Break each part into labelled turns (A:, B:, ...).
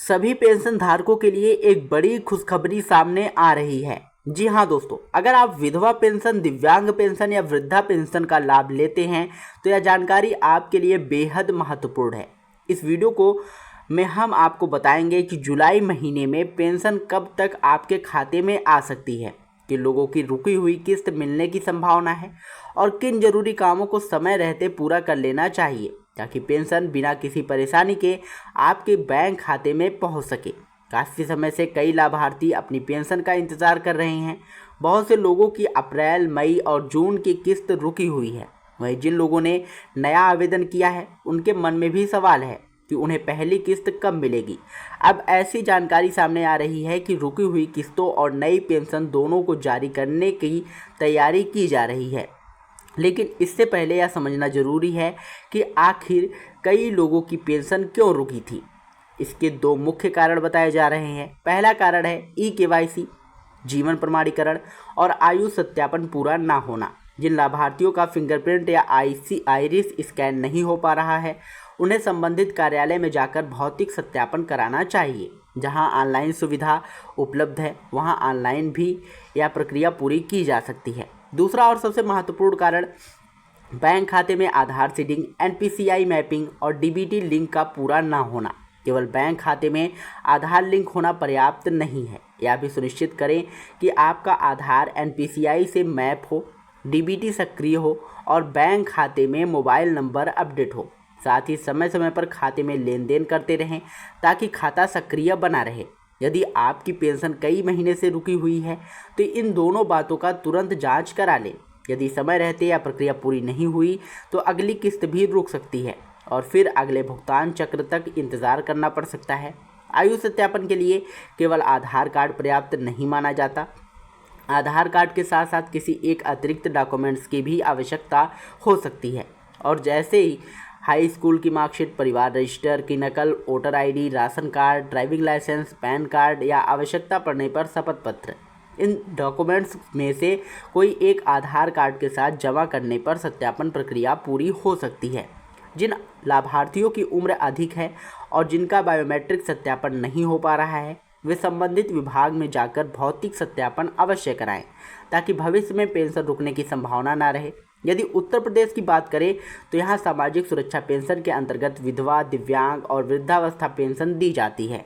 A: सभी पेंशन धारकों के लिए एक बड़ी खुशखबरी सामने आ रही है। जी हाँ दोस्तों, अगर आप विधवा पेंशन, दिव्यांग पेंशन या वृद्धा पेंशन का लाभ लेते हैं तो यह जानकारी आपके लिए बेहद महत्वपूर्ण है। इस वीडियो को में हम आपको बताएंगे कि जुलाई महीने में पेंशन कब तक आपके खाते में आ सकती है, कि लोगों की रुकी हुई किस्त मिलने की संभावना है और किन जरूरी कामों को समय रहते पूरा कर लेना चाहिए ताकि पेंशन बिना किसी परेशानी के आपके बैंक खाते में पहुंच सके। काफ़ी समय से कई लाभार्थी अपनी पेंशन का इंतज़ार कर रहे हैं। बहुत से लोगों की अप्रैल, मई और जून की किस्त रुकी हुई है। वहीं जिन लोगों ने नया आवेदन किया है उनके मन में भी सवाल है कि उन्हें पहली किस्त कब मिलेगी। अब ऐसी जानकारी सामने आ रही है कि रुकी हुई किस्तों और नई पेंशन दोनों को जारी करने की तैयारी की जा रही है। लेकिन इससे पहले यह समझना जरूरी है कि आखिर कई लोगों की पेंशन क्यों रुकी थी। इसके दो मुख्य कारण बताए जा रहे हैं। पहला कारण है ई-केवाईसी, जीवन प्रमाणीकरण और आयु सत्यापन पूरा ना होना। जिन लाभार्थियों का फिंगरप्रिंट या आइरिस स्कैन नहीं हो पा रहा है उन्हें संबंधित कार्यालय में जाकर भौतिक सत्यापन कराना चाहिए। जहां ऑनलाइन सुविधा उपलब्ध है वहां ऑनलाइन भी यह प्रक्रिया पूरी की जा सकती है। दूसरा और सबसे महत्वपूर्ण कारण बैंक खाते में आधार सीडिंग, एनपीसीआई मैपिंग और डीबीटी लिंक का पूरा ना होना। केवल बैंक खाते में आधार लिंक होना पर्याप्त नहीं है। यह भी सुनिश्चित करें कि आपका आधार एनपीसीआई से मैप हो, डीबीटी सक्रिय हो और बैंक खाते में मोबाइल नंबर अपडेट हो। साथ ही समय समय पर खाते में लेन देन करते रहें ताकि खाता सक्रिय बना रहे। यदि आपकी पेंशन कई महीने से रुकी हुई है तो इन दोनों बातों का तुरंत जांच करा लें। यदि समय रहते या प्रक्रिया पूरी नहीं हुई तो अगली किस्त भी रुक सकती है और फिर अगले भुगतान चक्र तक इंतज़ार करना पड़ सकता है। आयु सत्यापन के लिए केवल आधार कार्ड पर्याप्त नहीं माना जाता। आधार कार्ड के साथ साथ किसी एक अतिरिक्त डॉक्यूमेंट्स की भी आवश्यकता हो सकती है। और जैसे ही हाई स्कूल की मार्कशीट, परिवार रजिस्टर की नकल, voter ID, ration card, driving licence, PAN card या आवश्यकता पड़ने पर शपथ पत्र, इन डॉक्यूमेंट्स में से कोई एक आधार कार्ड के साथ जमा करने पर सत्यापन प्रक्रिया पूरी हो सकती है। जिन लाभार्थियों की उम्र अधिक है और जिनका बायोमेट्रिक सत्यापन नहीं हो पा रहा है वे संबंधित विभाग में जाकर भौतिक सत्यापन अवश्य कराएं ताकि भविष्य में पेंशन रुकने की संभावना ना रहे। यदि उत्तर प्रदेश की बात करें तो यहाँ सामाजिक सुरक्षा पेंशन के अंतर्गत विधवा, दिव्यांग और वृद्धावस्था पेंशन दी जाती है।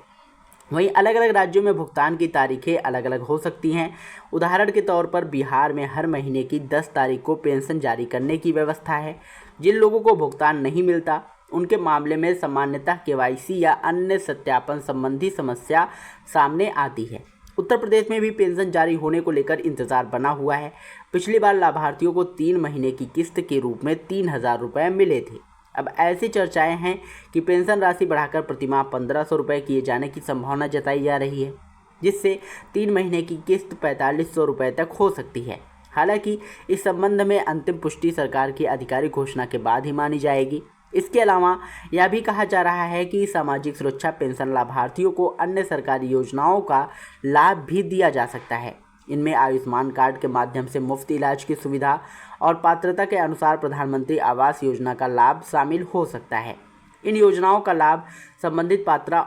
A: वहीं अलग अलग राज्यों में भुगतान की तारीखें अलग अलग हो सकती हैं। उदाहरण के तौर पर बिहार में हर महीने की 10 तारीख को पेंशन जारी करने की व्यवस्था है। जिन लोगों को भुगतान नहीं मिलता उनके मामले में सामान्यतः केवाईसी या अन्य सत्यापन संबंधी समस्या सामने आती है। उत्तर प्रदेश में भी पेंशन जारी होने को लेकर इंतजार बना हुआ है। पिछली बार लाभार्थियों को 3 महीने की किस्त के रूप में 3,000 रुपये मिले थे। अब ऐसी चर्चाएं हैं कि पेंशन राशि बढ़ाकर प्रतिमाह 1,500 रुपये किए जाने की संभावना जताई जा रही है, जिससे 3 महीने की किस्त 4,500 रुपये तक हो सकती है। हालांकि इस संबंध में अंतिम पुष्टि सरकार की आधिकारिक घोषणा के बाद ही मानी जाएगी। इसके अलावा यह भी कहा जा रहा है कि सामाजिक सुरक्षा पेंशन लाभार्थियों को अन्य सरकारी योजनाओं का लाभ भी दिया जा सकता है। इनमें आयुष्मान कार्ड के माध्यम से मुफ्त इलाज की सुविधा और पात्रता के अनुसार प्रधानमंत्री आवास योजना का लाभ शामिल हो सकता है। इन योजनाओं का लाभ संबंधित पात्रता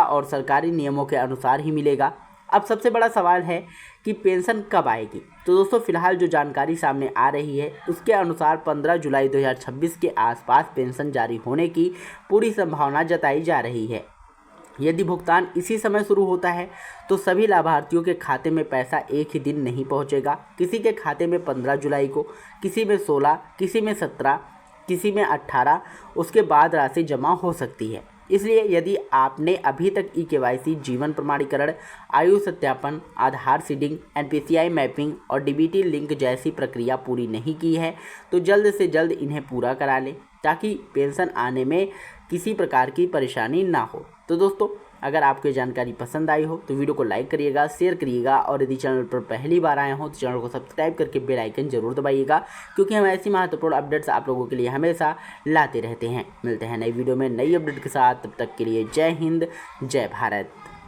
A: और सरकारी नियमों के अनुसार ही मिलेगा। अब सबसे बड़ा सवाल है कि पेंशन कब आएगी। तो दोस्तों, फिलहाल जो जानकारी सामने आ रही है उसके अनुसार 15 जुलाई 2026 के आसपास पेंशन जारी होने की पूरी संभावना जताई जा रही है। यदि भुगतान इसी समय शुरू होता है तो सभी लाभार्थियों के खाते में पैसा एक ही दिन नहीं पहुंचेगा। किसी के खाते में 15 जुलाई को, किसी में 16, किसी में 17, किसी में 18, उसके बाद राशि जमा हो सकती है। इसलिए यदि आपने अभी तक ई-केवाईसी, जीवन प्रमाणीकरण, आयु सत्यापन, आधार सीडिंग, एनपीसीआई मैपिंग और डीबीटी लिंक जैसी प्रक्रिया पूरी नहीं की है तो जल्द से जल्द इन्हें पूरा करा लें ताकि पेंशन आने में किसी प्रकार की परेशानी ना हो। तो दोस्तों, अगर आपको जानकारी पसंद आई हो तो वीडियो को लाइक करिएगा, शेयर करिएगा और यदि चैनल पर पहली बार आए हो तो चैनल को सब्सक्राइब करके बेल आइकन जरूर दबाइएगा, क्योंकि हम ऐसी महत्वपूर्ण अपडेट्स आप लोगों के लिए हमेशा लाते रहते हैं। मिलते हैं नई वीडियो में नई अपडेट के साथ, तब तक के लिए जय हिंद, जय भारत।